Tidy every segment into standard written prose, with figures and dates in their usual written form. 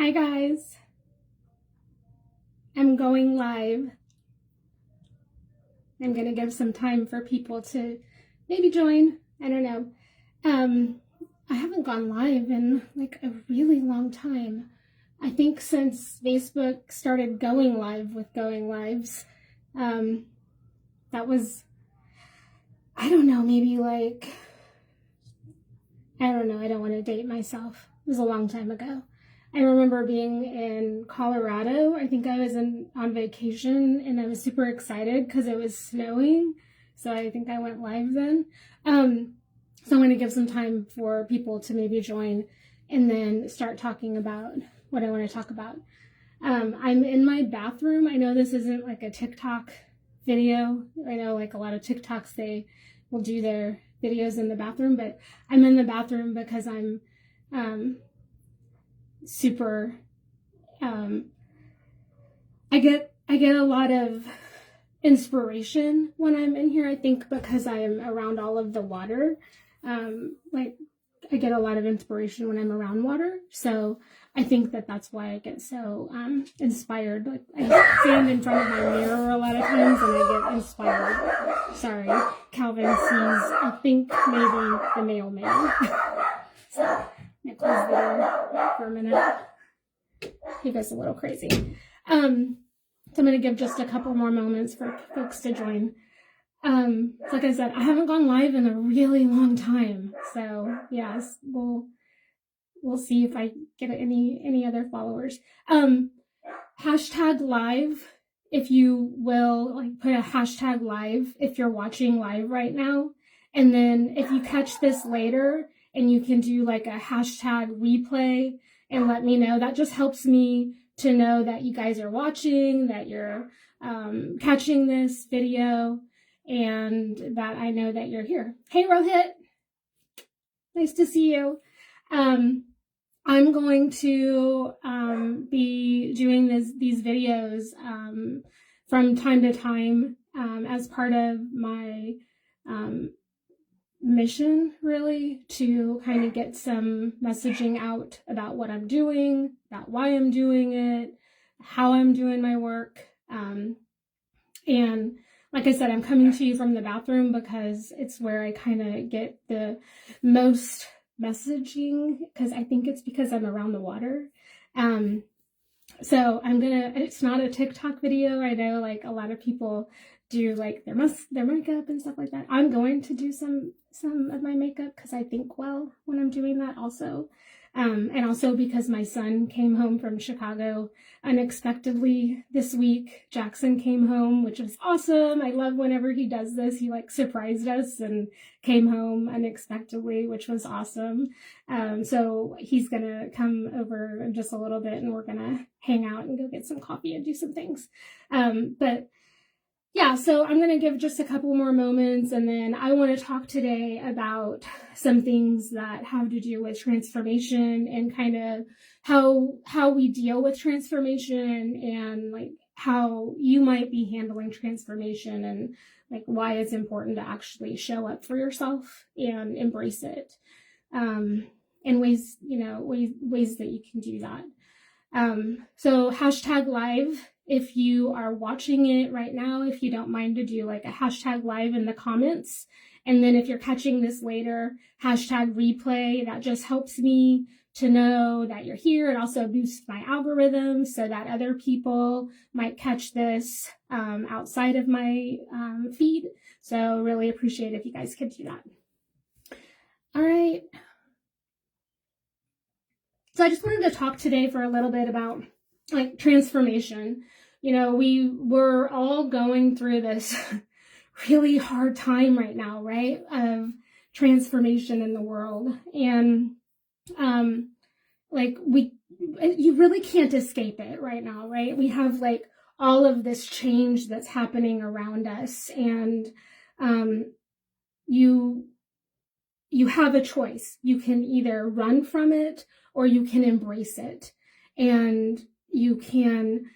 Hi guys, I'm going live. I'm gonna give some time for people to maybe join. I don't know. I haven't gone live in like a really long time. I think since Facebook started going live with going lives. That was, I don't know, maybe like, I don't know, I don't want to date myself. It was a long time ago. I remember being in Colorado. I think I was on vacation and I was super excited because it was snowing. So I think I went live then. So I'm going to give some time for people to maybe join and then start talking about what I want to talk about. I'm in my bathroom. I know this isn't like a TikTok video. I know like a lot of TikToks, they will do their videos in the bathroom, but I'm in the bathroom because I'm super I get a lot of inspiration when I'm in here. I think because I'm around all of the water, like I get a lot of inspiration when I'm around water. So I think that's why I get so inspired. Like I stand in front of my mirror a lot of times and I get inspired. Sorry, Calvin sees, I think maybe the mailman. So I'm gonna close the door for a minute. He goes a little crazy. So I'm gonna give just a couple more moments for folks to join. Like I said, I haven't gone live in a really long time. So yes, we'll see if I get any other followers. Hashtag live, if you will, like put a hashtag live if you're watching live right now. And then if you catch this later and you can do like a hashtag replay and let me know, that just helps me to know that you guys are watching, that you're catching this video, and that I know that you're here. Hey Rohit, nice to see you. I'm going to be doing these videos from time to time as part of my mission, really, to kind of get some messaging out about what I'm doing, about why I'm doing it, how I'm doing my work. And like I said, I'm coming to you from the bathroom because it's where I kind of get the most messaging, because I think it's because I'm around the water. So it's not a TikTok video. I know like a lot of people do like their makeup and stuff like that. I'm going to do some of my makeup because I think well when I'm doing that also. And also because my son came home from Chicago unexpectedly this week. Jackson came home, which was awesome. I love whenever he does this. He like surprised us and came home unexpectedly, which was awesome. So he's gonna come over in just a little bit and we're gonna hang out and go get some coffee and do some things. But yeah, so I'm going to give just a couple more moments, and then I want to talk today about some things that have to do with transformation and kind of how we deal with transformation and like how you might be handling transformation and like why it's important to actually show up for yourself and embrace it, and ways that you can do that. So hashtag live. If you are watching it right now, if you don't mind to do like a hashtag live in the comments. And then if you're catching this later, hashtag replay, that just helps me to know that you're here. It also boosts my algorithm so that other people might catch this outside of my feed. So really appreciate if you guys could do that. All right. So I just wanted to talk today for a little bit about like transformation. You know, we're all going through this really hard time right now, right? Of transformation in the world. And you really can't escape it right now, right? We have like all of this change that's happening around us, and you have a choice. You can either run from it or you can embrace it. And you can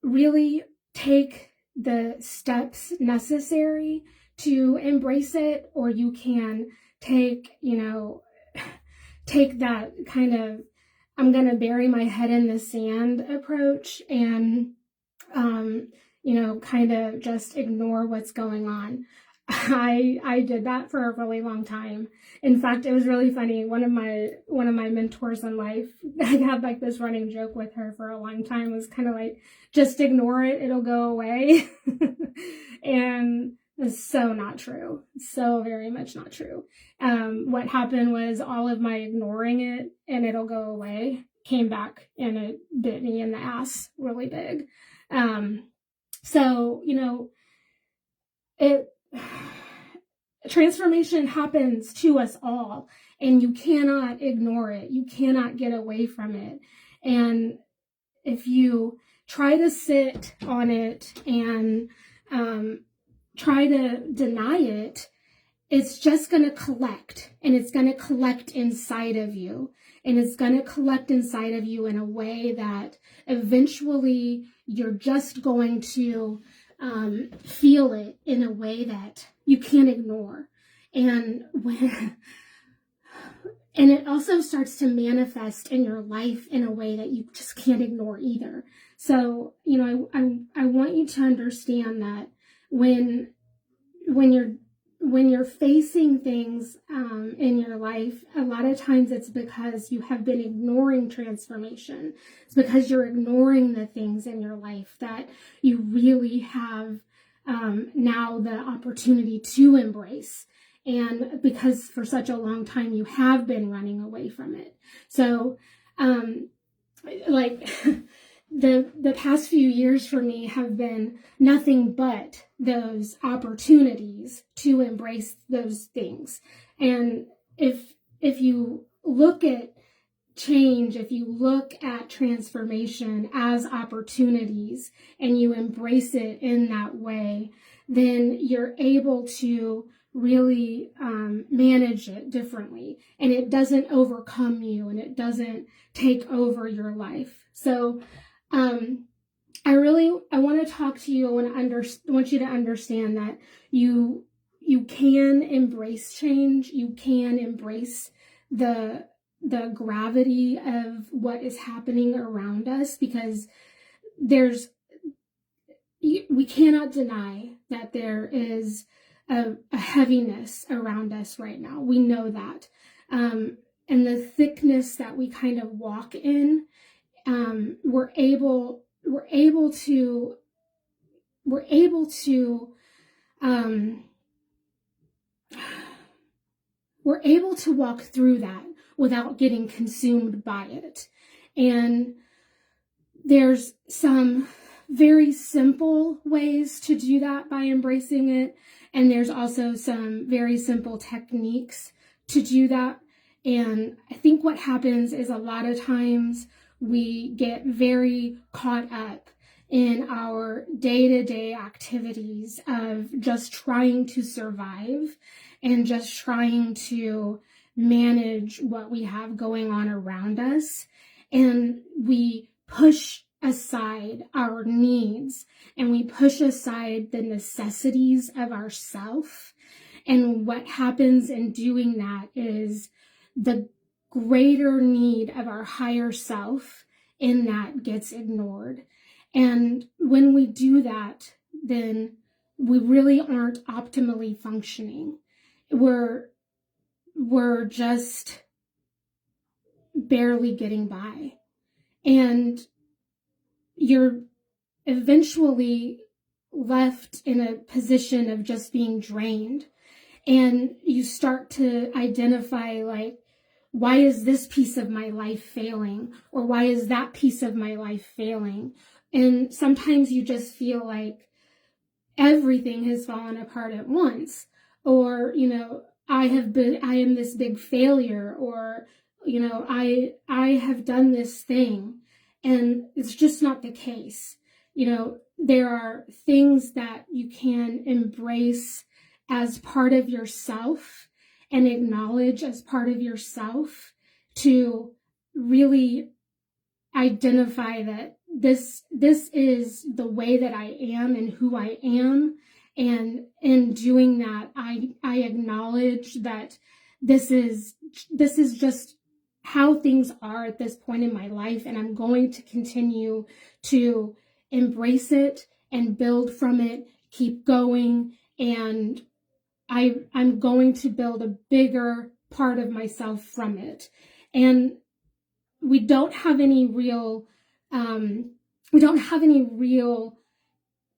really take the steps necessary to embrace it, or you can take that kind of I'm going to bury my head in the sand approach and, kind of just ignore what's going on. I did that for a really long time. In fact, it was really funny. One of my mentors in life, I had like this running joke with her for a long time, was kind of like, just ignore it, it'll go away. And it's so not true. So very much not true. What happened was all of my ignoring it and it'll go away came back and it bit me in the ass really big. So, transformation happens to us all, and you cannot ignore it. You cannot get away from it. And if you try to sit on it and try to deny it, it's just going to collect, and it's going to collect inside of you. And it's going to collect inside of you in a way that eventually you're just going to feel it in a way that you can't ignore. And it also starts to manifest in your life in a way that you just can't ignore either. So, I want you to understand that when you're facing things in your life, a lot of times it's because you have been ignoring transformation. It's because you're ignoring the things in your life that you really have now the opportunity to embrace. And because for such a long time you have been running away from it. So, the past few years for me have been nothing but those opportunities to embrace those things. And if you look at change, if you look at transformation as opportunities and you embrace it in that way, then you're able to really manage it differently, and it doesn't overcome you and it doesn't take over your life. So I want to talk to you. I want you to understand that you can embrace change. You can embrace the gravity of what is happening around us, because we cannot deny that there is a heaviness around us right now. We know that. And the thickness that we kind of walk in, we're able to walk through that without getting consumed by it. And there's some very simple ways to do that by embracing it. And there's also some very simple techniques to do that. And I think what happens is a lot of times we get very caught up in our day-to-day activities of just trying to survive and just trying to manage what we have going on around us. And we push aside our needs and we push aside the necessities of ourself. And what happens in doing that is the greater need of our higher self in that gets ignored. And when we do that, then we really aren't optimally functioning. We're just barely getting by. And you're eventually left in a position of just being drained. And you start to identify, like, why is this piece of my life failing? Or why is that piece of my life failing? And sometimes you just feel like everything has fallen apart at once. Or, I am this big failure, or, I have done this thing. And it's just not the case. There are things that you can embrace as part of yourself and acknowledge as part of yourself to really identify that this is the way that I am and who I am. And in doing that, I acknowledge that this is just how things are at this point in my life, and I'm going to continue to embrace it and build from it, keep going, and I'm going to build a bigger part of myself from it. And we don't have any real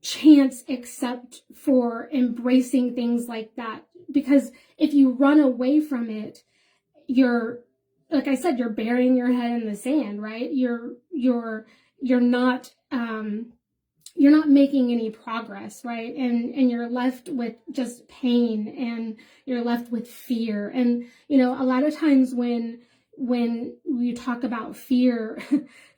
chance except for embracing things like that, because if you run away from it, you're, like I said, you're burying your head in the sand, right? You're not making any progress, right? And you're left with just pain, and you're left with fear. And a lot of times when we talk about fear,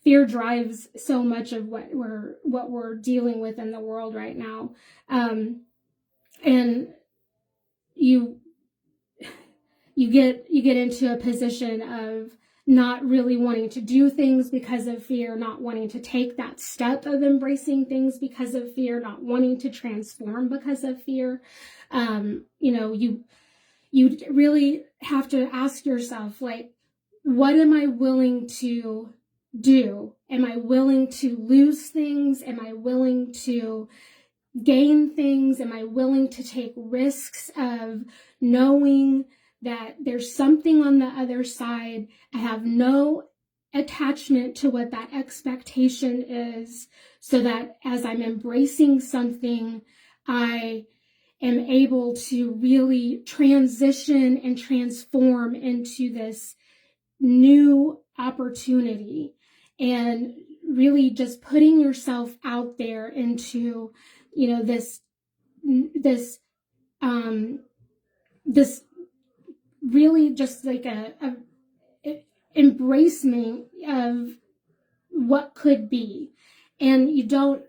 fear drives so much of what we're dealing with in the world right now. And you get into a position of not really wanting to do things because of fear, not wanting to take that step of embracing things because of fear, not wanting to transform because of fear. You really have to ask yourself, like, what am I willing to do? Am I willing to lose things? Am I willing to gain things? Am I willing to take risks of knowing that there's something on the other side? I have no attachment to what that expectation is, so that as I'm embracing something, I am able to really transition and transform into this new opportunity, and really just putting yourself out there into this really just like a embracement of what could be. And you don't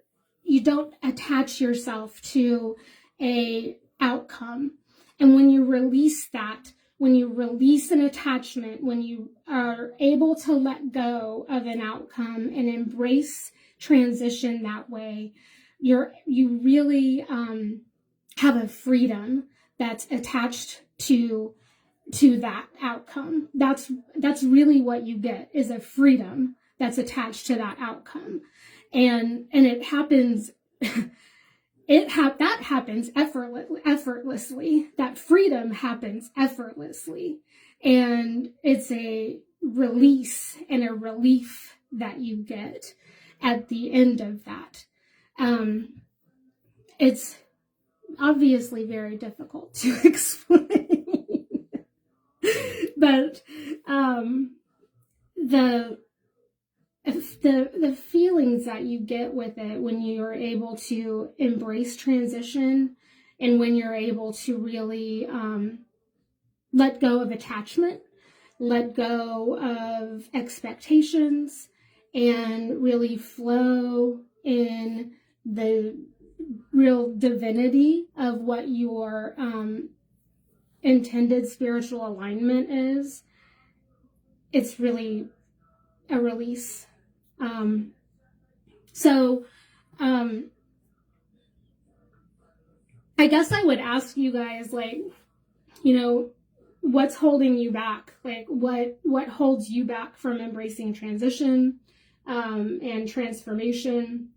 attach yourself to a outcome. And when you release that, when you release an attachment, when you are able to let go of an outcome and embrace transition that way, you really have a freedom that's attached to that outcome. That's really what you get, is a freedom that's attached to that outcome. And it happens that happens effortlessly. That freedom happens effortlessly. And it's a release and a relief that you get at the end of that. It's obviously very difficult to explain. But the feelings that you get with it when you're able to embrace transition, and when you're able to really let go of attachment, let go of expectations, and really flow in the real divinity of what your intended spiritual alignment is, it's really a release. I guess I would ask you guys, like, what's holding you back? Like, what holds you back from embracing transition and transformation?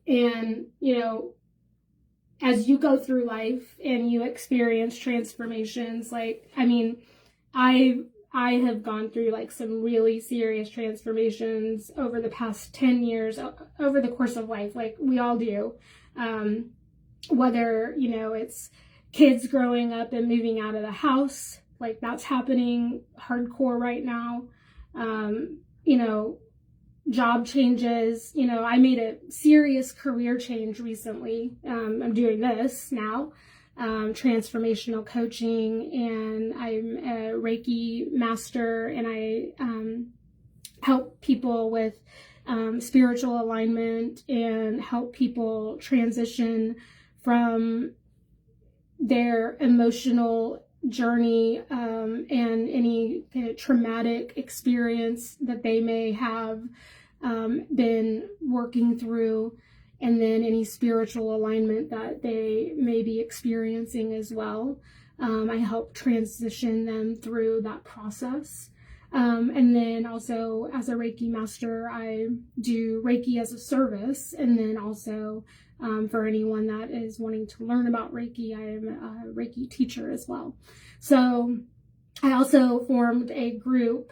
And, as you go through life and you experience transformations, like, I mean, I have gone through like some really serious transformations over the past 10 years, over the course of life, like we all do. Whether, it's kids growing up and moving out of the house, like that's happening hardcore right now. Job changes. I made a serious career change recently. I'm doing this now, transformational coaching, and I'm a Reiki master, and I help people with spiritual alignment and help people transition from their emotional journey and any kind of traumatic experience that they may have been working through, and then any spiritual alignment that they may be experiencing as well. I help transition them through that process. And then also as a Reiki master, I do Reiki as a service. And then also for anyone that is wanting to learn about Reiki, I am a Reiki teacher as well. So I also formed a group,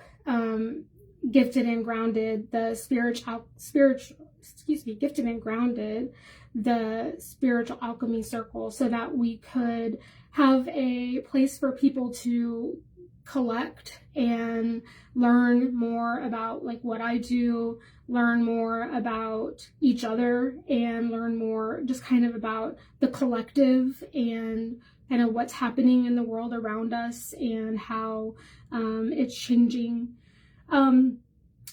Gifted and Grounded, Gifted and Grounded, the Spiritual Alchemy Circle, so that we could have a place for people to collect and learn more about like what I do, learn more about each other, and learn more just kind of about the collective and kind of what's happening in the world around us and how it's changing.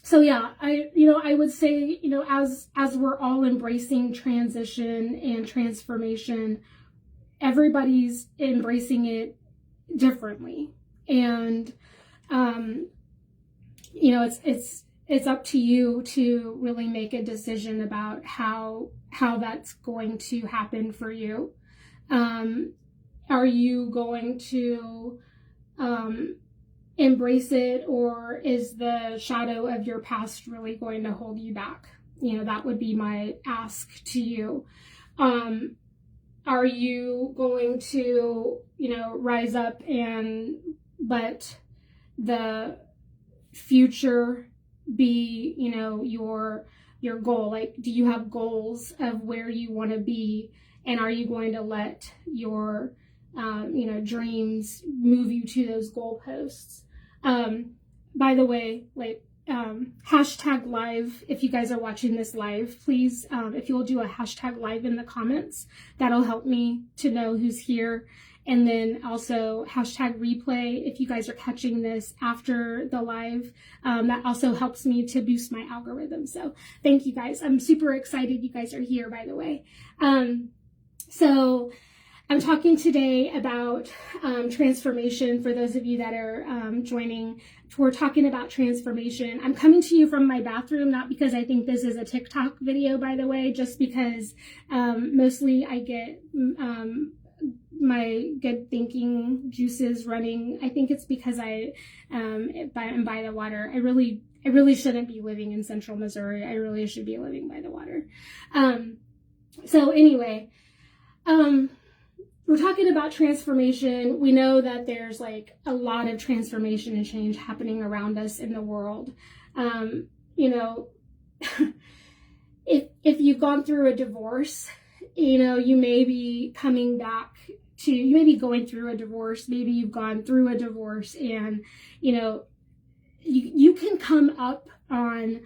So yeah, I would say, as we're all embracing transition and transformation, everybody's embracing it differently. And, it's up to you to really make a decision about how that's going to happen for you. Are you going to, embrace it, or is the shadow of your past really going to hold you back? That would be my ask to you. Are you going to, rise up and let the future be, your goal? Like, do you have goals of where you want to be? And are you going to let your, dreams move you to those goalposts? By the way, hashtag live, if you guys are watching this live, please, if you'll do a hashtag live in the comments, that'll help me to know who's here. And then also hashtag replay, if you guys are catching this after the live, that also helps me to boost my algorithm. So thank you guys. I'm super excited you guys are here, by the way. So I'm talking today about transformation. For those of you that are joining, we're talking about transformation. I'm coming to you from my bathroom, not because I think this is a TikTok video, by the way, just because mostly I get my good thinking juices running. I think it's because I am by the water. I really shouldn't be living in central Missouri. I really should be living by the water. So anyway, we're talking about transformation. We know that there's like a lot of transformation and change happening around us in the world. If you've gone through a divorce, you may be coming back to, you may be going through a divorce. Maybe you've gone through a divorce, and, you can come up on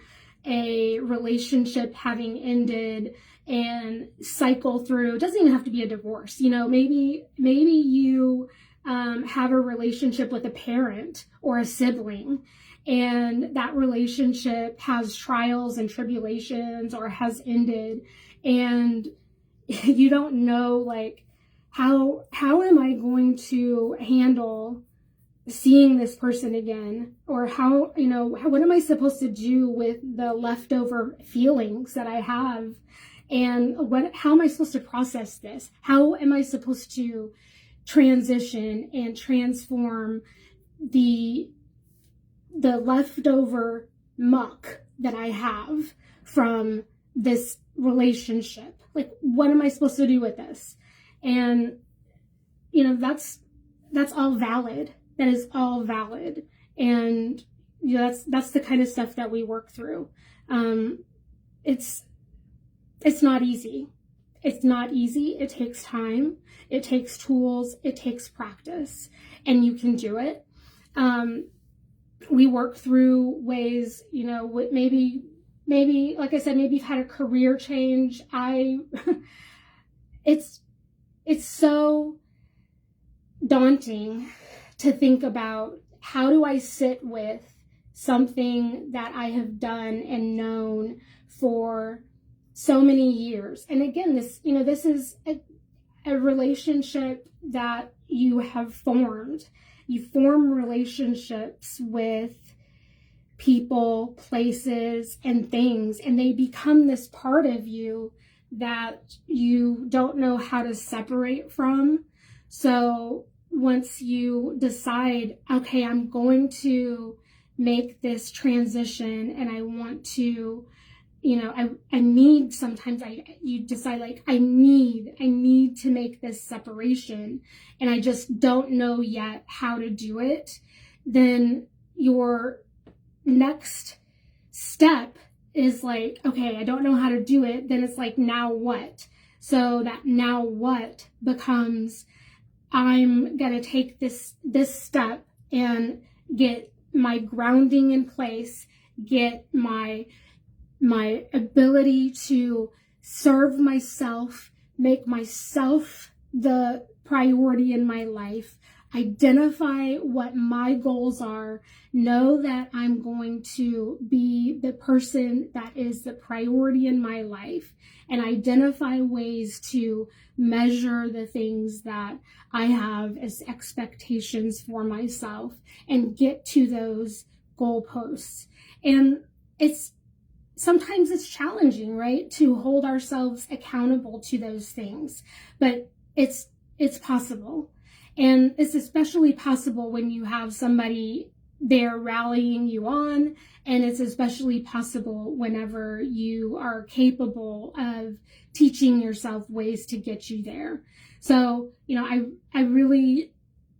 a relationship having ended and cycle through. It doesn't even have to be a divorce. Maybe you have a relationship with a parent or a sibling, and that relationship has trials and tribulations or has ended, and you don't know, like, how am I going to handle seeing this person again? Or what am I supposed to do with the leftover feelings that I have? And how am I supposed to process this? How am I supposed to transition and transform the leftover muck that I have from this relationship? Like, what am I supposed to do with this? And, that's all valid. That is all valid. And, that's the kind of stuff that we work through. It's not easy. It's not easy. It takes time. It takes tools. It takes practice, and you can do it. We work through ways, maybe, like I said, maybe you've had a career change. It's so daunting to think about, how do I sit with something that I have done and known for so many years? And again, this is a relationship that you have formed. You form relationships with people, places, and things, and they become this part of you that you don't know how to separate from. So once you decide, okay, I'm going to make this transition, and I want to, I need, sometimes you decide like, I need to make this separation, and I just don't know yet how to do it. Then your next step is like, okay, I don't know how to do it. Then it's like, now what? So that now what becomes, I'm going to take this step and get my grounding in place, get my ability to serve myself, make myself the priority in my life, identify what my goals are, know that I'm going to be the person that is the priority in my life, and identify ways to measure the things that I have as expectations for myself and get to those goalposts. And sometimes it's challenging, right, to hold ourselves accountable to those things, but it's possible. And it's especially possible when you have somebody there rallying you on, and it's especially possible whenever you are capable of teaching yourself ways to get you there. So,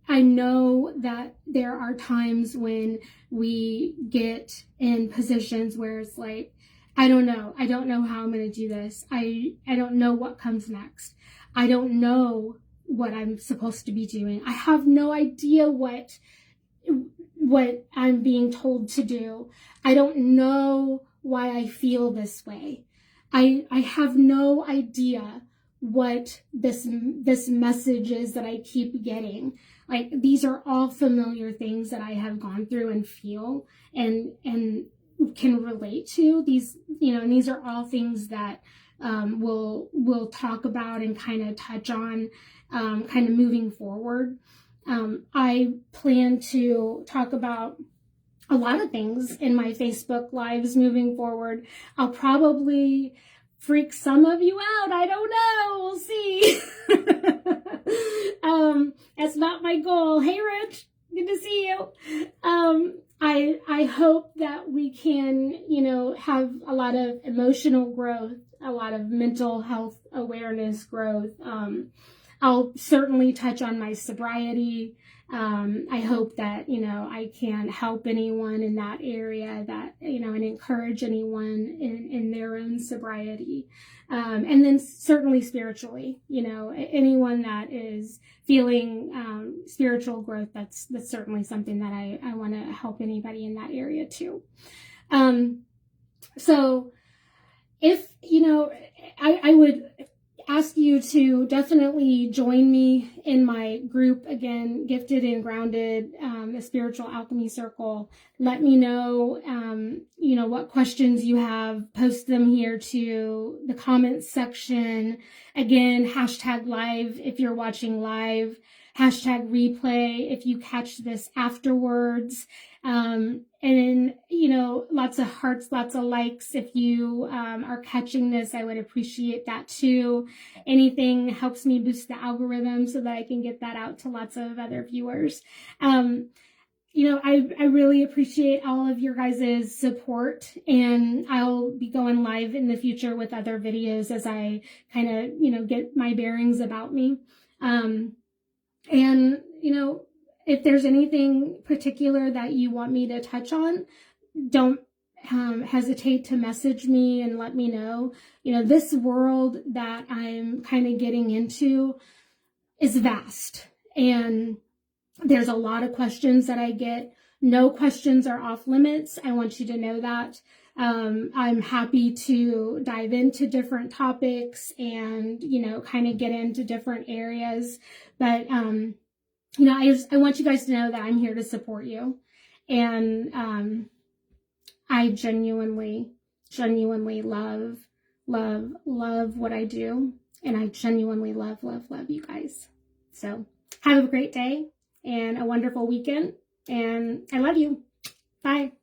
I know that there are times when we get in positions where it's like, I don't know how I'm going to do this. I don't know what comes next. I don't know what I'm supposed to be doing. I have no idea what I'm being told to do. I don't know why I feel this way. I have no idea what this message is that I keep getting. Like, these are all familiar things that I have gone through and feel and can relate to. These, and these are all things that we'll talk about and kind of touch on kind of moving forward. I plan to talk about a lot of things in my Facebook lives moving forward. I'll probably freak some of you out. I don't know. We'll see. That's not my goal. Hey, Rich, good to see you. I hope that we can, have a lot of emotional growth, a lot of mental health awareness growth. I'll certainly touch on my sobriety. I hope that, I can help anyone in that area, that, and encourage anyone in their own sobriety. And then certainly spiritually, anyone that is feeling spiritual growth, that's certainly something that I want to help anybody in that area too. So if, I would ask you to definitely join me in my group, again, Gifted and Grounded, the Spiritual Alchemy Circle. Let me know, what questions you have. Post them here to the comments section. Again, #live if you're watching live, #replay if you catch this afterwards. And lots of hearts, lots of likes. If you are catching this, I would appreciate that too. Anything helps me boost the algorithm so that I can get that out to lots of other viewers. I really appreciate all of your guys' support, and I'll be going live in the future with other videos as I kind of, get my bearings about me. If there's anything particular that you want me to touch on, don't hesitate to message me and let me know. This world that I'm kind of getting into is vast, and there's a lot of questions that I get. No questions are off limits. I want you to know that. I'm happy to dive into different topics and, kind of get into different areas. But, I want you guys to know that I'm here to support you. And I genuinely love what I do. And I genuinely love you guys. So have a great day and a wonderful weekend. And I love you. Bye.